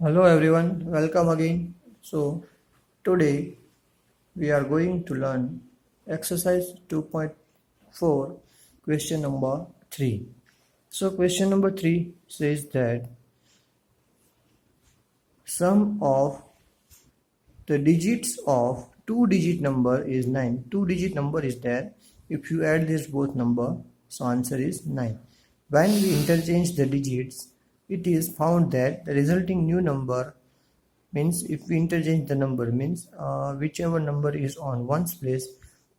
Hello everyone, welcome again. So today we are going to learn exercise 2.4 question number 3. So question number 3 says that sum of the digits of two-digit number is 9. Two-digit number is there. If you add this both number, so answer is 9. When we interchange the digits, it is found that the resulting new number means if we interchange the number means whichever number is on ones place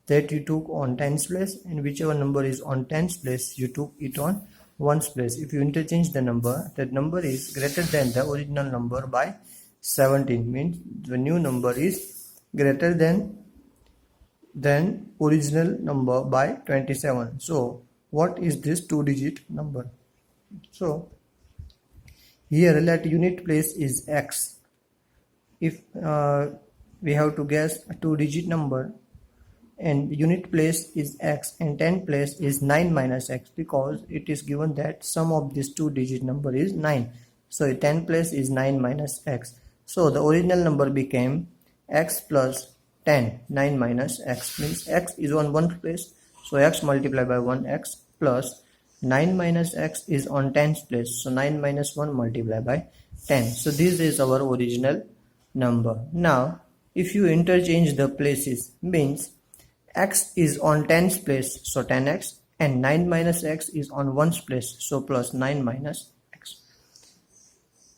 that you took on tens place, and whichever number is on tens place you took it on ones place. If you interchange the number, that number is greater than the original number by 17, means the new number is greater than original number by 27. So what is this two digit number? So here let unit place is x. If we have to guess a two-digit number and unit place is x and 10 place is 9 minus x, because it is given that sum of this two-digit number is 9. So 10 place is 9 minus x. So the original number became x plus 10. 9 minus x means x is on one place. So x multiplied by 1x plus 9 minus x is on tens place. So 9 minus 1 multiplied by 10. So this is our original number. Now if you interchange the places means x is on tens place, so 10x, and 9 minus x is on ones place, so plus 9 minus x.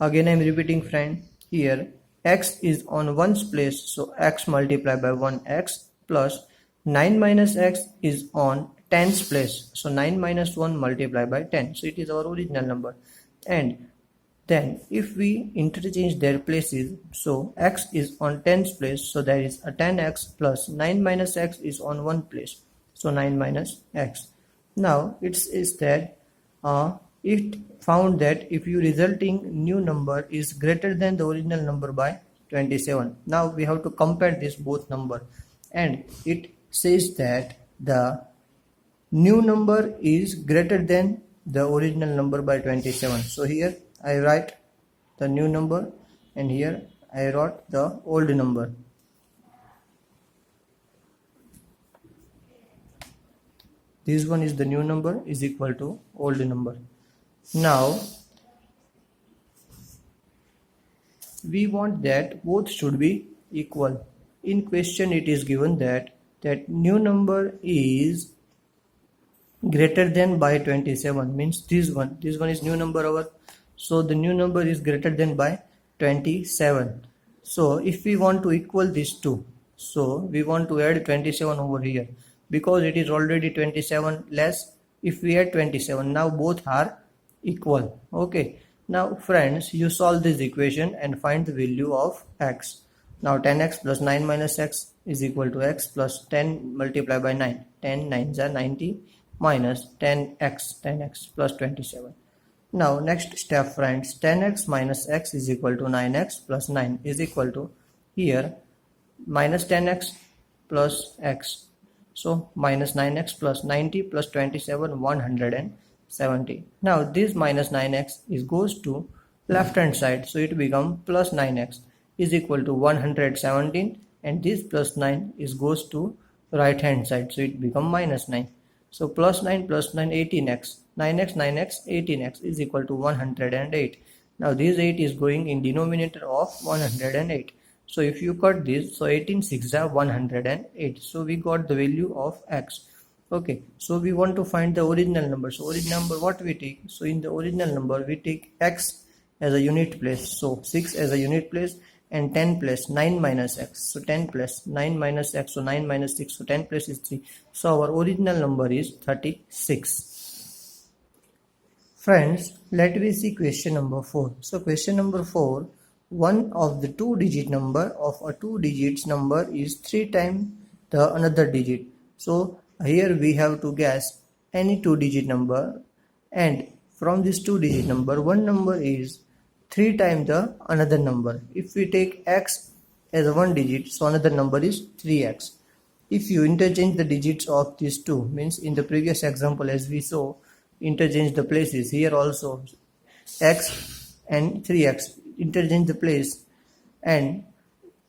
Again I am repeating friend, here x is on ones place, so x multiplied by 1x plus 9 minus x is on tens place, so 9 minus 1 multiplied by 10. So it is our original number. And then if we interchange their places, so x is on tens place, so there is a 10x plus 9 minus x is on one place, so 9 minus x. Now it is that it found that if your resulting new number is greater than the original number by 27. Now we have to compare this both number, and it says that the new number is greater than the original number by 27. So here I write the new number and here I wrote the old number. This one is the new number is equal to old number. Now we want that both should be equal. In question it is given that new number is greater than by 27, means this one is new number our. So the new number is greater than by 27. So if we want to equal these two, so we want to add 27 over here, because it is already 27 less. If we add 27, now both are equal. Okay, now friends, you solve this equation and find the value of x. Now 10x plus 9 minus x is equal to x plus 10 multiplied by 9. 10 9s are 90 minus 10x plus 27. Now next step friends, 10x minus x is equal to 9x plus 9 is equal to here minus 10x plus x. So minus 9x plus 90 plus 27, 170. Now this minus 9x is goes to left hand side, so it becomes plus 9x is equal to 117, and this plus 9 is goes to right hand side, so it becomes minus 9. So plus 9 plus 9, 18x, 9x, 9x, 18x is equal to 108. Now this 8 is going in denominator of 108. So if you cut this, so 18 6 are 108. So we got the value of x. Okay, so we want to find the original number. So original number what we take? So in the original number we take x as a unit place. So 6 as a unit place and 10 plus 9 minus x. So 10 plus 9 minus x, so 9 minus 6, so 10 plus is 3. So our original number is 36. Friends, let me see question number 4. So question number 4, one of the two-digit number of a two digits number is 3 times the another digit. So here we have to guess any two-digit number, and from this two-digit number, one number is 3 times the another number. If we take x as a one digit, so another number is 3x. If you interchange the digits of these two, means in the previous example as we saw, interchange the places, here also x and 3x, interchange the place and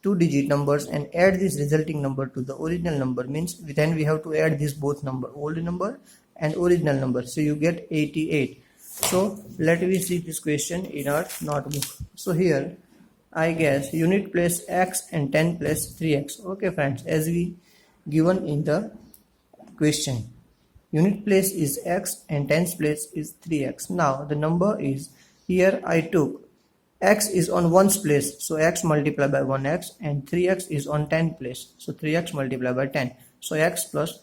two-digit numbers and add this resulting number to the original number, means then we have to add this both number, old number and original number, so you get 88. So let me see this question in our notebook. So here I guess unit place x and 10 place 3x. Okay friends, as we given in the question, unit place is x and tens place is 3x. Now the number is, here I took x is on ones place, so x multiplied by 1x, and 3x is on 10 place, so 3x multiplied by 10, so x plus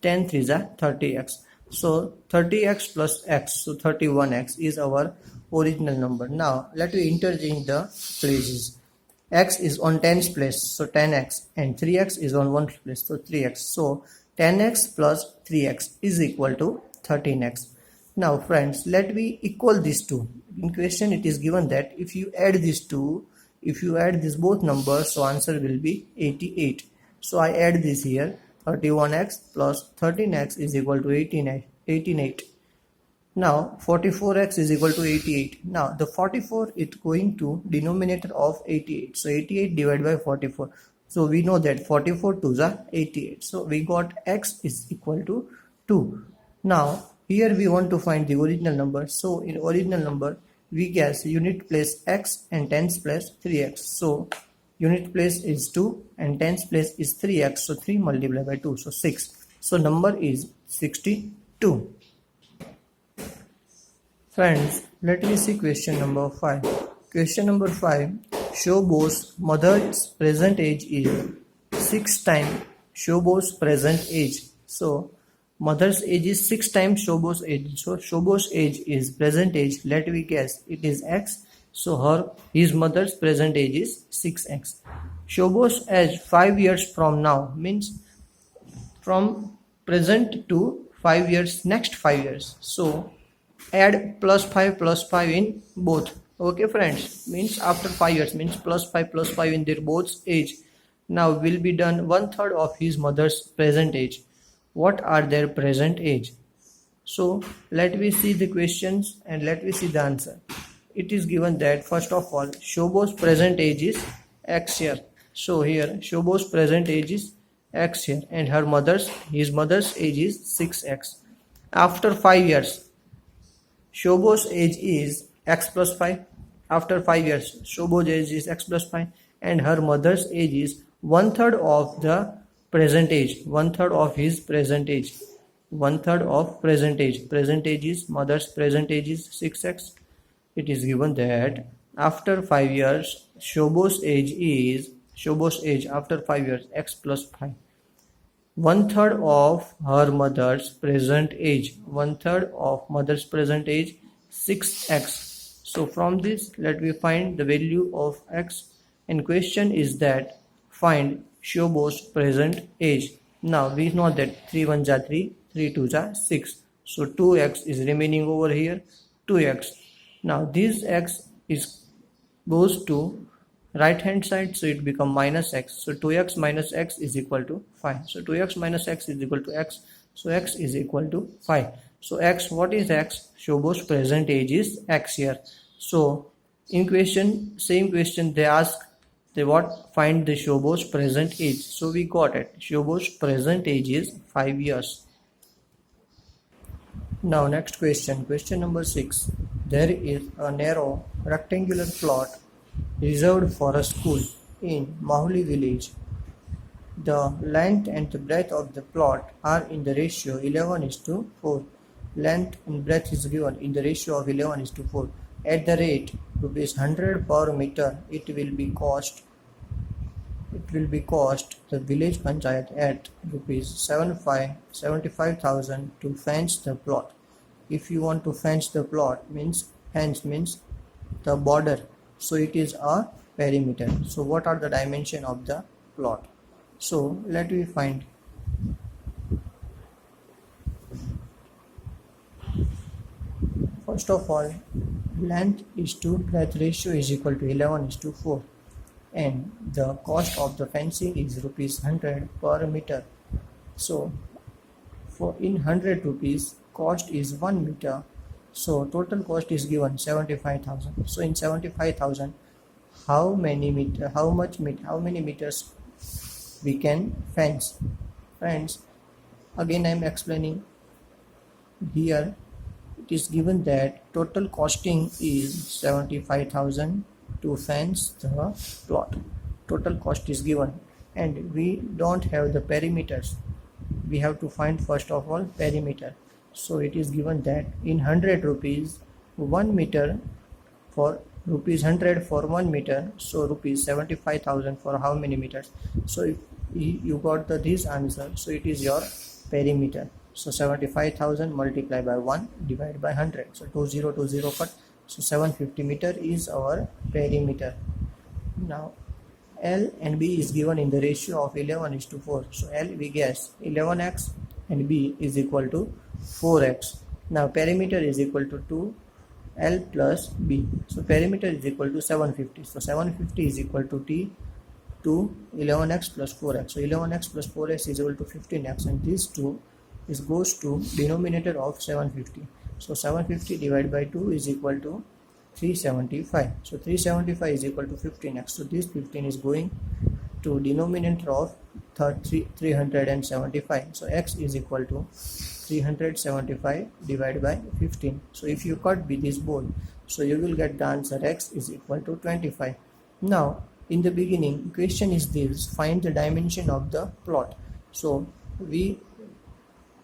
10 3s are 30x, so 30x plus x, so 31x is our original number. Now let me interchange the places. X is on tens place, so 10x, and 3x is on ones place, so 3x, so 10x plus 3x is equal to 13x. Now friends, let me equal these two. In question it is given that if you add these two, if you add these both numbers, so answer will be 88. So I add this here, 31x plus 13x is equal to 18. Now 44x is equal to 88. Now the 44 is going to denominator of 88. So 88 divided by 44. So we know that 44 2s are 88. So we got x is equal to 2. Now here we want to find the original number. So in original number we guess unit place x and tens place 3x. So unit place is 2 and tens place is 3x. So 3 multiplied by 2, so 6. So number is 62. Friends, let me see question number 5. Question number 5. Shobo's mother's present age is 6 times Shobo's present age. So mother's age is 6 times Shobo's age. So Shobo's age is present age. Let me guess, it is x. So his mother's present age is 6x. Shobo's age 5 years from now, means from present to 5 years, next 5 years. So add plus 5 in both. Okay friends, means after 5 years, means plus 5 in their both age. Now will be done 1/3 of his mother's present age. What are their present age? So let me see the questions and let me see the answer. It is given that first of all Shobo's present age is x here. So here Shobo's present age is x here, and his mother's age is 6x. After 5 years Shobo's age is x plus 5. After 5 years Shobo's age is x plus 5, and her mother's age is 1/3 of the present age, 1/3 of his present age, 1/3 of present age. Present age is mother's present age is 6x. It is given that after 5 years Shobo's age after 5 years x plus 5, 1/3 of her mother's present age, 1/3 of mother's present age 6x. So from this let me find the value of x, and question is that find Shobo's present age. Now we know that 3 1s are 3, 3 2s are 6. So 2x is remaining over here, 2x. Now this x is goes to right hand side, so it become minus x. So 2x minus x is equal to 5. So 2x minus x is equal to x. So x is equal to 5. So x, what is x? Shobo's present age is x here. So in question, same question they ask, they find the Shobo's present age. So we got it. Shobo's present age is 5 years. Now next question, question number 6. There is a narrow rectangular plot reserved for a school in Mahuli village. The length and the breadth of the plot are in the ratio 11:4. Length and breadth is given in the ratio of 11:4. At the rate ₹100 per meter, it will be cost the village panchayat at ₹75,000 to fence the plot. If you want to fence the plot, fence means the border, so it is a perimeter. So what are the dimension of the plot? So let me find. First of all, length is to breadth ratio is equal to 11:4, and the cost of the fencing is ₹100 per meter. So for in 100 rupees cost is 1 meter, So total cost is given 75,000. So in 75,000, how many meters we can fence? Friends, again I am explaining here. It is given that total costing is 75,000 to fence the plot. Total cost is given, and we don't have the perimeters. We have to find first of all perimeter. So it is given that in 100 rupees 1 meter, for rupees 100 for 1 meter, so rupees 75,000 for how many meters? So if you got this answer, so it is your perimeter. So 75,000 multiplied by 1 divided by 100, so 2020 cut, so 750 meter is our perimeter. Now L and B is given in the ratio of 11:4. So L we guess 11x and B is equal to 4x. Now perimeter is equal to 2L plus B. So perimeter is equal to 750. So 750 is equal to T to 11x plus 4x. So 11x plus 4x is equal to 15x, and these two is goes to denominator of 750. So 750 divided by 2 is equal to 375. So 375 is equal to 15x. So this 15 is going to denominator of 375. So x is equal to 375 divided by 15. So if you cut with this board, so you will get the answer x is equal to 25. Now in the beginning question is this: find the dimension of the plot. So we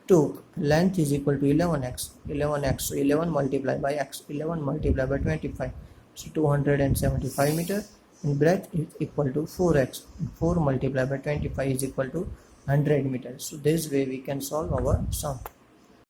took length is equal to 11x, so 11 multiplied by x, 11 multiplied by 25, so 275 meter, and breadth is equal to 4x, 4 multiplied by 25 is equal to 100 meters. So this way we can solve our sum.